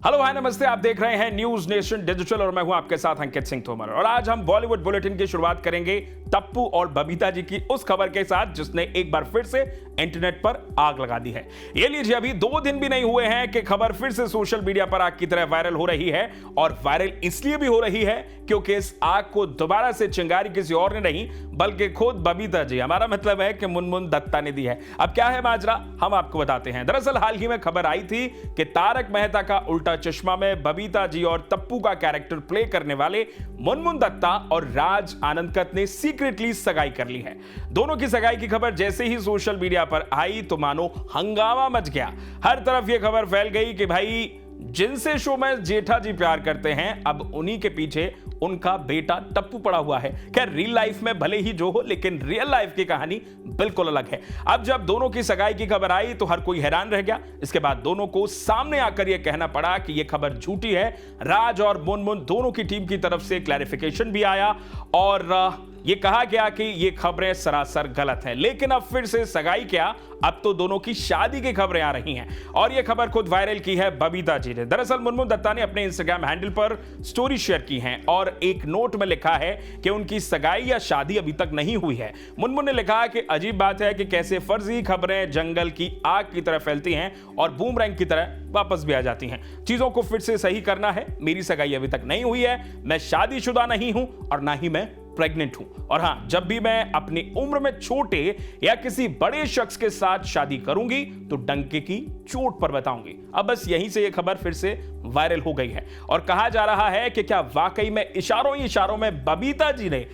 Hello hi नमस्ते, आप देख रहे हैं न्यूज नेशन डिजिटल और मैं हूं आपके साथ अंकित सिंह तोमर। और आज हम बॉलीवुड बुलेटिन की शुरुआत करेंगे टप्पू और बबीता जी की उस खबर के साथ जिसने एक बार फिर से इंटरनेट पर आग लगा दी है। ये लीजिए, अभी 2 दिन भी नहीं हुए हैं कि खबर फिर से सोशल मीडिया पर आग की तरह वायरल हो रही है। और वायरल इसलिए भी हो रही है क्योंकि इस आग को दोबारा से चिंगारी किसी और ने नहीं बल्कि खुद बबीता जी, हमारा मतलब है कि मुनमुन दत्ता ने दी है। अब क्या है माजरा, हम आपको बताते हैं। दरअसल हाल ही में खबर आई थी कि तारक मेहता का उल्टा चश्मा में बबीता जी और टप्पू का कैरेक्टर प्ले करने वाले मुनमुन दत्ता और राज आनंदकत ने सीक्रेटली सगाई कर ली है। दोनों की सगाई की खबर जैसे ही सोशल मीडिया पर आई तो मानो हंगामा मच गया। हर तरफ यह खबर फैल गई कि भाई जिनसे शो में जेठा जी प्यार करते हैं अब उन्हीं के पीछे उनका बेटा टप्पू पड़ा हुआ है। खैर रियल लाइफ में भले ही जो हो, लेकिन रियल लाइफ की कहानी बिल्कुल अलग है। अब जब दोनों की सगाई की खबर आई तो हर कोई हैरान रह गया। इसके बाद दोनों को सामने आकर यह कहना पड़ा कि यह खबर झूठी है। राज और मुनमुन दोनों की टीम की तरफ से क्लैरिफिकेशन भी आया और यह कहा गया कि ये खबरें सरासर गलत हैं। लेकिन अब फिर से सगाई क्या, अब तो दोनों की शादी की खबरें आ रही हैं और यह खबर खुद वायरल की है बबीता जी ने। दरअसल मुनमुन दत्ता ने अपने इंस्टाग्राम हैंडल पर स्टोरी शेयर की है और एक नोट में लिखा है कि उनकी सगाई या शादी अभी तक नहीं हुई है। मुनमुन ने लिखा कि अजीब बात है कि कैसे फर्जी खबरें जंगल की आग की तरह फैलती हैं और बूमरैंग की तरह वापस भी आ जाती हैं। चीजों को फिर से सही करना है। मेरी सगाई अभी तक नहीं हुई है, मैं शादीशुदा नहीं हूं और ना ही मैं प्रेग्नेंट हूं। और हां, जब भी मैं अपनी उम्र में छोटे या किसी बड़े शख्स के साथ शादी करूंगी तो डंके की चोट पर बताऊंगी। अब बस यहीं से यह खबर फिर से वायरल हो गई है और कहा जा रहा है कि क्या वाकई में इशारों ही इशारों में बबीता जी ने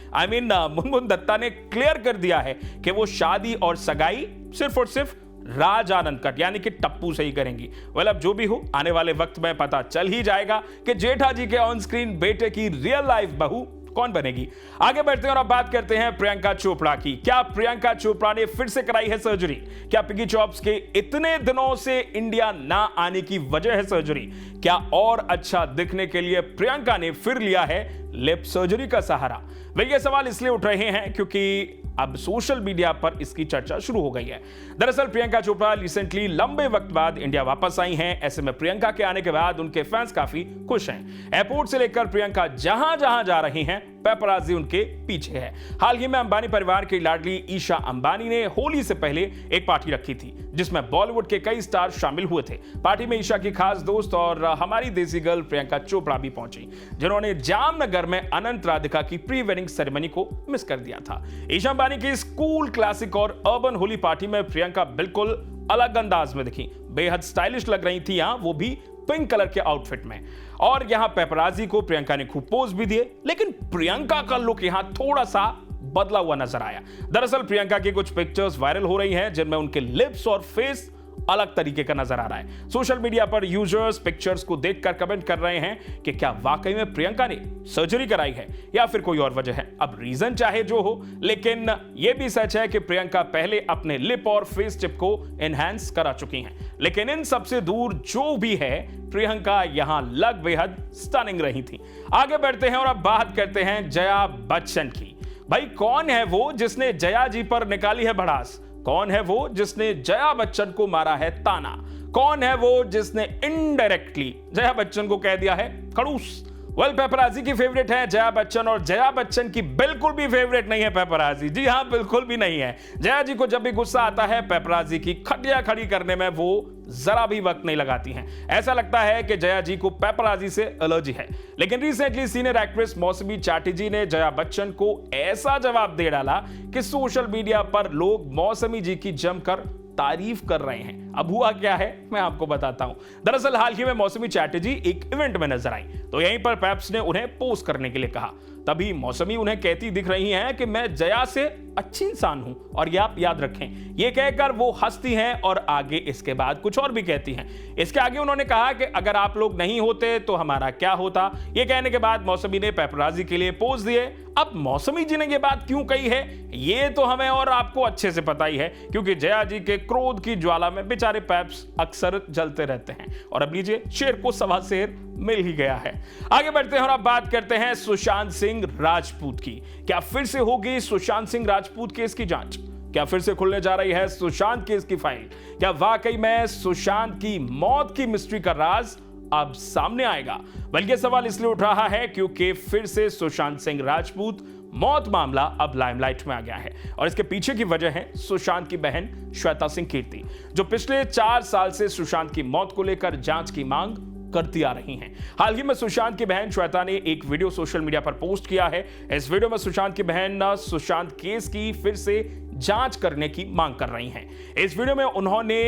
मुनमुन दत्ता ने क्लियर कर दिया है कि वो शादी और सगाई सिर्फ और सिर्फ राज आनंदकट यानी कि टप्पू से ही करेंगी। अब जो भी हो, आने वाले वक्त में पता चल ही जाएगा कि जेठा जी के ऑन स्क्रीन बेटे की रियल लाइफ बहू कौन बनेगी। आगे बढ़ते हैं और अब बात करते हैं प्रियंका चोपड़ा की। क्या प्रियंका चोपड़ा ने फिर से कराई है सर्जरी? क्या पिगी चॉप्स के इतने दिनों से इंडिया ना आने की वजह है सर्जरी? क्या और अच्छा दिखने के लिए प्रियंका ने फिर लिया है लिप सर्जरी का सहारा? ये सवाल इसलिए उठ रहे हैं क्योंकि अब सोशल मीडिया पर इसकी चर्चा शुरू हो गई है। दरअसल प्रियंका चोपड़ा रिसेंटली लंबे वक्त बाद इंडिया वापस आई हैं। ऐसे में प्रियंका के आने के बाद उनके फैंस काफी खुश हैं। एयरपोर्ट से लेकर प्रियंका जहां जहां जा रही हैं, पेपराजी उनके पीछे है। हाल ही में अंबानी परिवार की लाडली ईशा अंबानी ने होली से पहले एक पार्टी रखी थी जिसमें बॉलीवुड के कई स्टार शामिल हुए थे। पार्टी में ईशा की खास दोस्त और हमारी देसी गर्ल प्रियंका चोपड़ा भी पहुंची, जिन्होंने जामनगर में अनंत राधिका की प्री वेडिंग सेरेमनी को मिस कर दिया था। ईशा अंबानी की स्कूल क्लासिक और अर्बन होली पार्टी में प्रियंका बिल्कुल अलग अंदाज में दिखी, बेहद स्टाइलिश लग रही थी, वो भी पिंक कलर के आउटफिट में। और यहां पेपराजी को प्रियंका ने खूब पोज भी दिए, लेकिन प्रियंका का लुक यहां थोड़ा सा बदला हुआ नजर आया। दरअसल प्रियंका की कुछ पिक्चर्स वायरल हो रही हैं जिनमें उनके लिप्स और फेस अलग तरीके का नजर आ रहा है। सोशल मीडिया पर यूजर्स पिक्चर्स को देखकर कमेंट कर रहे हैं कि क्या वाकई में प्रियंका ने सर्जरी कराई है या फिर कोई और वजह है। अब रीजन चाहे जो हो, लेकिन यह भी सच है कि प्रियंका पहले अपने लिप और फेस टिप को एनहांस करा चुकी हैं। लेकिन इन सबसे दूर जो भी है, प्रियंका यहां लग बेहद स्टनिंग रही थी। आगे बढ़ते हैं और अब बात करते हैं जया बच्चन की। भाई कौन है वो जिसने जया जी पर निकाली है भड़ास? कौन है वो जिसने जया बच्चन को मारा है ताना? कौन है वो जिसने इनडायरेक्टली जया बच्चन को कह दिया है खड़ूस? पेपराजी की फेवरेट है जया बच्चन और जया बच्चन की बिल्कुल भी फेवरेट नहीं है पेपराजी। जी हां, बिल्कुल भी नहीं है। जया जी को जब भी गुस्सा आता है, पेपराजी की खटिया खड़ी करने में वो जरा भी वक्त नहीं लगाती हैं। ऐसा लगता है कि जया जी को पेपराजी से एलर्जी है। लेकिन रिसेंटली सीनियर एक्ट्रेस मौसमी चैटर्जी ने जया बच्चन को ऐसा जवाब दे डाला कि सोशल मीडिया पर लोग मौसमी जी की जमकर तारीफ कर रहे हैं। अब हुआ क्या है मैं आपको बताता हूं। दरअसल हाल ही में मौसमी चैटर्जी एक इवेंट में नजर आई तो यहीं पर पेप्स ने उन्हें पोस्ट करने के लिए कहा। तभी मौसमी उन्हें कहती दिख रही हैं कि मैं जया से अच्छी इंसान हूं और ये आप याद रखें। ये कहकर वो हंसती हैं और आगे इसके बाद कुछ और भी कहती हैं। इसके आगे उन्होंने कहा कि अगर आप लोग नहीं होते तो हमारा क्या होता। ये कहने के बाद मौसमी ने पेपराजी के लिए पोज दिए। अब मौसमी जी ने ये बात क्यों कही है ये तो हमें और आपको अच्छे से पता ही है, क्योंकि जया जी के क्रोध की ज्वाला में बेचारे पेप्स अक्सर जलते रहते हैं। और अब लीजिए, शेर को सवा शेर मिल ही गया है। आगे बढ़ते हैं और अब बात करते हैं सुशांत सिंह राजपूत की। क्या फिर से होगी सुशांत सिंह राजपूत केस की जांच? क्या फिर से खुलने जा रही है सुशांत केस की फाइल? क्या वाकई में सुशांत की मौत की मिस्ट्री का राज अब सामने आएगा। बल्कि सवाल इसलिए उठ रहा है क्योंकि फिर से सुशांत सिंह राजपूत मौत मामला अब लाइमलाइट में आ गया है और इसके पीछे की वजह है सुशांत की बहन श्वेता सिंह कीर्ति, जो पिछले 4 साल से सुशांत की मौत को लेकर जांच की मांग करती आ रही हैं। हाल ही में सुशांत की बहन श्वेता ने एक वीडियो सोशल मीडिया पर पोस्ट किया है। इस वीडियो में सुशांत की बहन सुशांत केस की फिर से जांच करने की मांग कर रही हैं। इस वीडियो में उन्होंने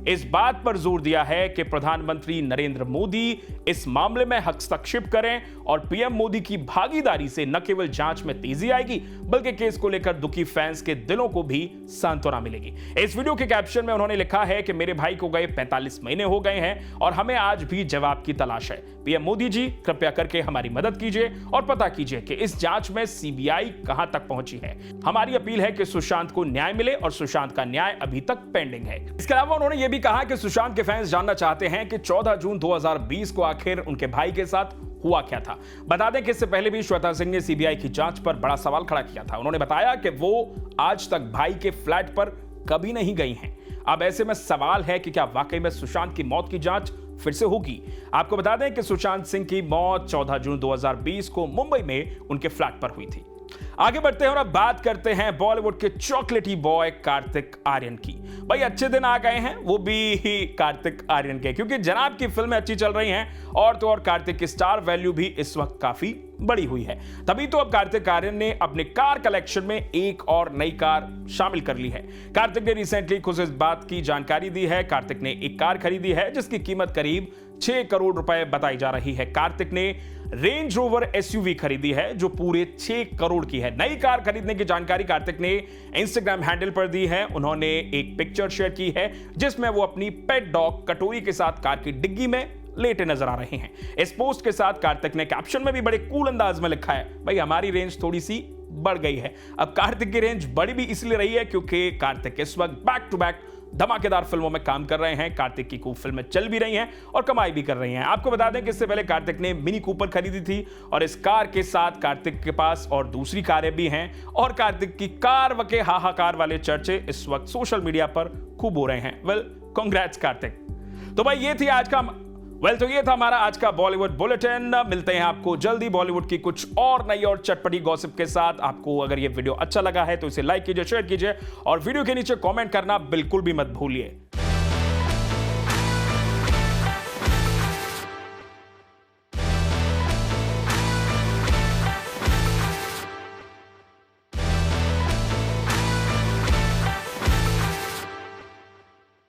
इस बात पर जोर दिया है कि प्रधानमंत्री नरेंद्र मोदी इस मामले में हस्तक्षेप करें और पीएम मोदी की भागीदारी से न केवल जांच में तेजी आएगी बल्कि केस को लेकर दुखी फैंस के दिलों को भी सांत्वना मिलेगी। इस वीडियो के कैप्शन में उन्होंने लिखा है कि मेरे भाई को गए 45 महीने हो गए हैं और हमें आज भी जवाब की तलाश है। पीएम मोदी जी, कृपया करके हमारी मदद कीजिए और पता कीजिए कि इस जांच में सीबीआई कहां तक पहुंची है। हमारी अपील है कि सुशांत को न्याय मिले और सुशांत का न्याय अभी तक पेंडिंग है। इसके अलावा उन्होंने यह भी कहा कि सुशांत के फैंस जानना चाहते हैं कि 14 जून 2020 को आखिर उनके भाई के साथ हुआ क्या था। बता दें कि इससे पहले भी श्वेता सिंह ने सीबीआई की जांच पर बड़ा सवाल खड़ा किया था। उन्होंने बताया कि वो आज तक भाई के फ्लैट पर कभी नहीं गई हैं। अब ऐसे में सवाल है कि क्या वाकई में सुशांत की मौत की जांच फिर से होगी। आपको बता दें कि सुशांत सिंह की मौत 14 जून 2020 को मुंबई में उनके फ्लैट पर हुई थी। आगे बढ़ते हैं और अब बात करते हैं बॉलीवुड के चॉकलेटी बॉय कार्तिक आर्यन की। भाई अच्छे दिन आ गए हैं, वो भी कार्तिक आर्यन के, क्योंकि जनाब की फिल्में अच्छी चल रही हैं और तो और कार्तिक की स्टार वैल्यू भी इस वक्त काफी बड़ी हुई है। तभी तो अब कार्तिक आर्यन ने अपने कार कलेक्शन में एक और नई कार शामिल कर ली है। कार्तिक ने रिसेंटली खुद इस बात की जानकारी दी है। कार्तिक ने एक कार खरीदी है जिसकी कीमत करीब 6 करोड़ रुपए बताई जा रही है। कार्तिक ने रेंज रोवर एसयूवी खरीदी है जो पूरे 6 करोड़ की है। नई कार खरीदने की जानकारी कार्तिक ने इंस्टाग्राम हैंडल पर दी है। उन्होंने एक पिक्चर शेयर की है जिसमें वो अपनी पेट डॉग कटोरी के साथ कार की डिग्गी में लेटे नजर आ रहे हैं। इस पोस्ट के साथ कार्तिक ने कैप्शन में भी बड़े कूल अंदाज में लिखा है, भाई हमारी रेंज थोड़ी सी बढ़ गई है। अब कार्तिक की रेंज बड़ी भी इसलिए रही है क्योंकि कार्तिक इस वक्त बैक टू बैक धमाकेदार फिल्मों में काम कर रहे हैं। कार्तिक की खूब फिल्में चल भी रही हैं और कमाई भी कर रही हैं। आपको बता दें कि इससे पहले कार्तिक ने मिनी कूपर खरीदी थी और इस कार के साथ कार्तिक के पास और दूसरी कारें भी हैं और कार्तिक की कार वके हाहाकार वाले चर्चे इस वक्त सोशल मीडिया पर खूब हो रहे हैं। Well, congrats Kartik. तो भाई ये था हमारा आज का बॉलीवुड बुलेटिन। मिलते हैं आपको जल्दी बॉलीवुड की कुछ और नई और चटपटी गॉसिप के साथ। आपको अगर ये वीडियो अच्छा लगा है तो इसे लाइक कीजिए, शेयर कीजिए और वीडियो के नीचे कमेंट करना बिल्कुल भी मत भूलिए।